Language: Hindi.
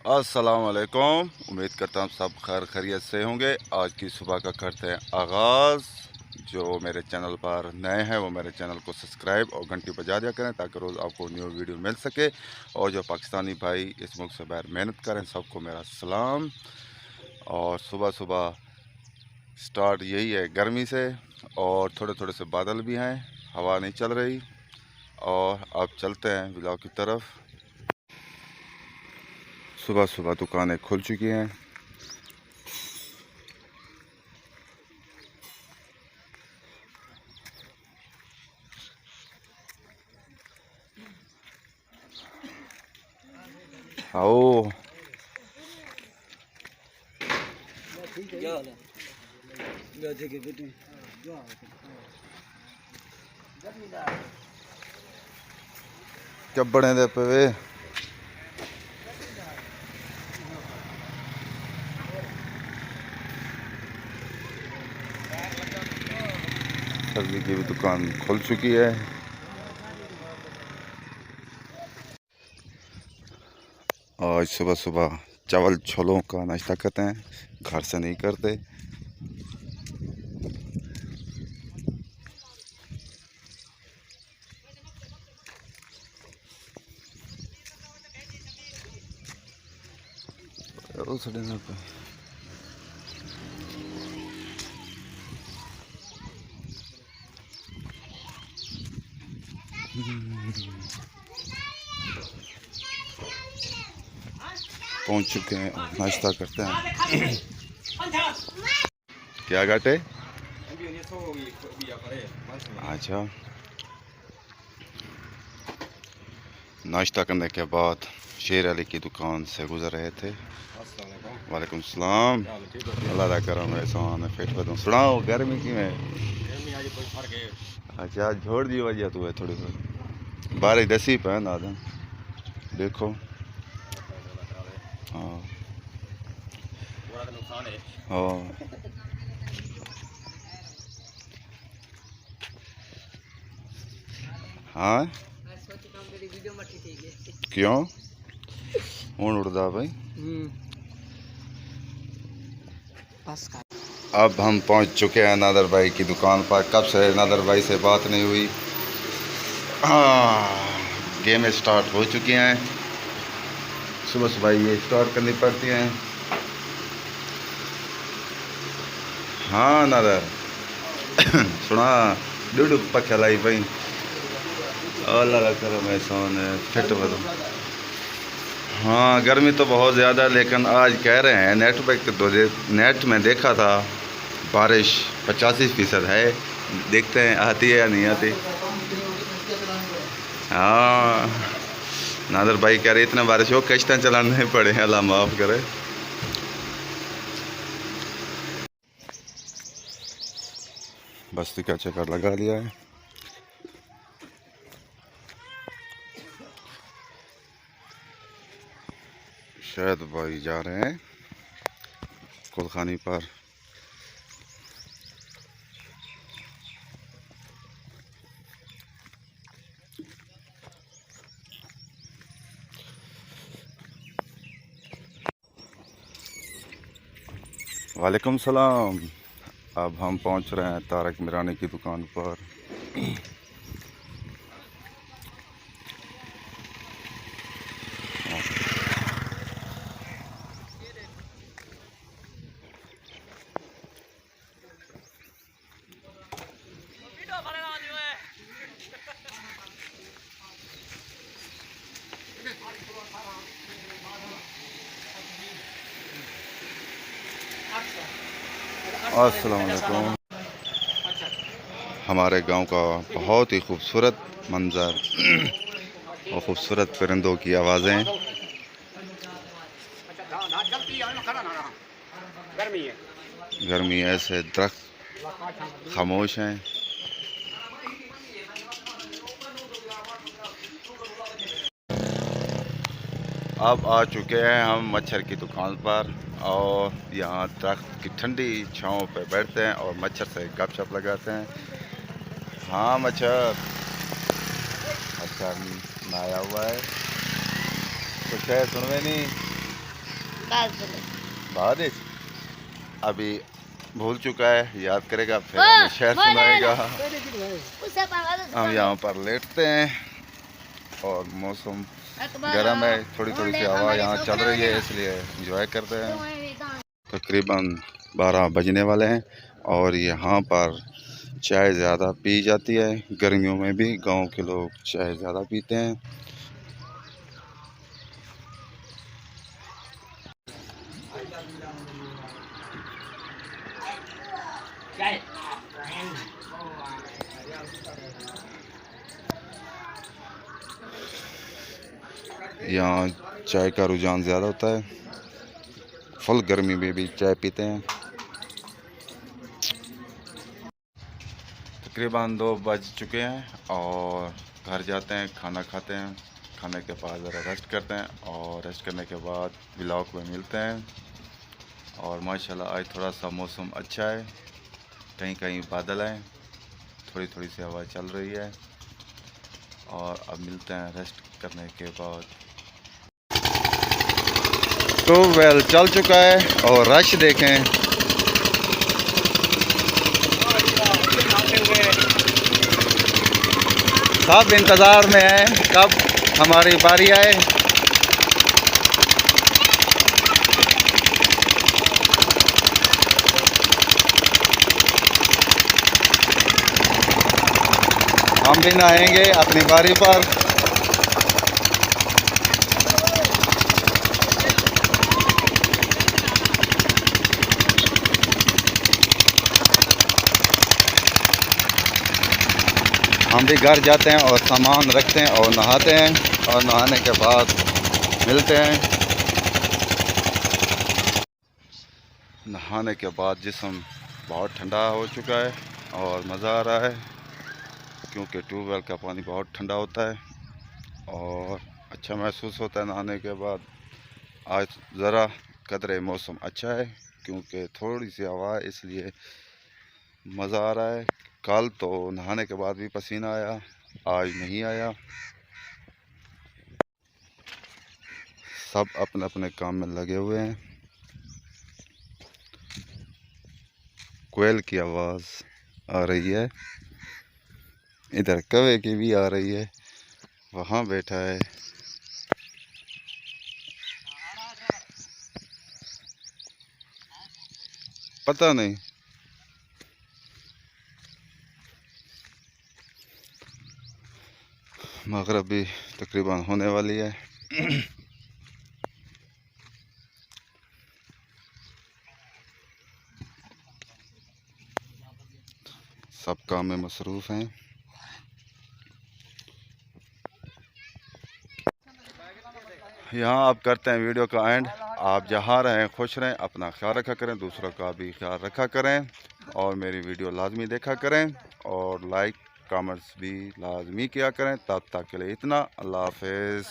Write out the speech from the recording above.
अस्सलाम वालेकुम। उम्मीद करता हूँ सब खैर खैरियत से होंगे। आज की सुबह का करते हैं आगाज़। जो मेरे चैनल पर नए हैं वो मेरे चैनल को सब्सक्राइब और घंटी बजा दिया करें ताकि रोज़ आपको न्यू वीडियो मिल सके। और जो पाकिस्तानी भाई इस मुल्क से बाहर मेहनत करें सबको मेरा सलाम। और सुबह सुबह स्टार्ट यही है गर्मी से, और थोड़े थोड़े से बादल भी हैं, हवा नहीं चल रही। और अब चलते हैं ब्लॉग की तरफ। सुबह सुबह दुकानें खुल चुकी हैं। आओ क्या बड़े दे पे वे सब्जी की भी दुकान खुल चुकी है। आज सुबह सुबह चावल छोलों का नाश्ता करते हैं, घर से नहीं करते। उस डिनर पे पहुंच चुके हैं, नाश्ता करते हैं। क्या घाटे? अच्छा, नाश्ता करने के बाद शेर अली की दुकान से गुजर रहे थे। वालेकुम सलाम। अल्लाह दा करम है, सामान फिट बदूं सुनाओ गर्मी की में। अच्छा, छोड़ दी वजह तू है थोड़ी थोड़ी बारिश दसी पे ना देखो। हाँ हाँ, हाँ क्यों हूँ उड़दा भाई। अब हम पहुंच चुके हैं नादर भाई की दुकान पर। कब से नादर भाई से बात नहीं हुई। हाँ, गेम स्टार्ट हो चुकी हैं। सुबह सुबह ये स्टार्ट करनी पड़ती हैं। हाँ नादर सुना डुडू पक्का लाई भाई। अल्लाह करो मैं सोने फिट बदो। हाँ गर्मी तो बहुत ज़्यादा, लेकिन आज कह रहे हैं नेट में देखा था बारिश 85% है। देखते हैं आती है या नहीं आती। हाँ नादर भाई कह रहे इतना बारिश हो कश्तियाँ चलाने पड़े, अल्लाह माफ़ करे। बस्ती का चक्कर लगा लिया है। शायद भाई जा रहे हैं कुलखानी पर। वालेकुम सलाम। अब हम पहुंच रहे हैं तारक मिरानी की दुकान पर। अस्सलाम वालेकुम। हमारे गांव का बहुत ही खूबसूरत मंज़र और ख़ूबसूरत परिंदों की आवाज़ें। गर्मी ऐसे दरख्त खामोश हैं। अब आ चुके हैं हम मच्छर की दुकान पर, और यहाँ दरख्त की ठंडी छाँव पे बैठते हैं और मच्छर से गपशप लगाते हैं। हाँ मच्छर अच्छा नहाया हुआ है, कुछ है सुनवे नहीं। बारिश अभी भूल चुका है, याद करेगा फिर हमें शेर सुनाएगा। हम यहाँ पर लेटते हैं और मौसम गर्म है, थोड़ी थोड़ी सी हवा यहाँ चल रही है, इसलिए एंजॉय करते हैं। तकरीबन 12 बजने वाले हैं और यहाँ पर चाय ज़्यादा पी जाती है। गर्मियों में भी गांव के लोग चाय ज़्यादा पीते हैं। यहाँ चाय का रुझान ज़्यादा होता है, फुल गर्मी में भी चाय पीते हैं। तकरीबन 2 बज चुके हैं और घर जाते हैं, खाना खाते हैं। खाने के बाद ज़रा रेस्ट करते हैं और रेस्ट करने के बाद व्लॉग में मिलते हैं। और माशाल्लाह आज थोड़ा सा मौसम अच्छा है, कहीं कहीं बादल हैं, थोड़ी थोड़ी सी हवा चल रही है। और अब मिलते हैं रेस्ट करने के बाद। ट्यूबवेल चल चुका है और रश देखें, सब इंतज़ार में है कब हमारी बारी आए। हम भी नहाएंगे अपनी बारी पर। हम भी घर जाते हैं और सामान रखते हैं और नहाते हैं और नहाने के बाद मिलते हैं। नहाने के बाद जिस्म बहुत ठंडा हो चुका है और मज़ा आ रहा है, क्योंकि ट्यूबवेल का पानी बहुत ठंडा होता है और अच्छा महसूस होता है नहाने के बाद। आज ज़रा कदरे मौसम अच्छा है क्योंकि थोड़ी सी हवा है, इसलिए मज़ा आ रहा है। कल तो नहाने के बाद भी पसीना आया, आज नहीं आया। सब अपने अपने काम में लगे हुए हैं। कोयल की आवाज़ आ रही है, इधर कौवे की भी आ रही है, वहाँ बैठा है। पता नहीं, मगरिब भी तकरीबन होने वाली है। सब काम में मसरूफ़ हैं। यहाँ आप करते हैं वीडियो का एंड। आप जहाँ रहें खुश रहें, अपना ख्याल रखा करें, दूसरों का भी ख्याल रखा करें और मेरी वीडियो लाजमी देखा करें और लाइक कमेंट्स भी लाजमी किया करें। तब तक के लिए इतना, अल्लाह हाफ़िज़।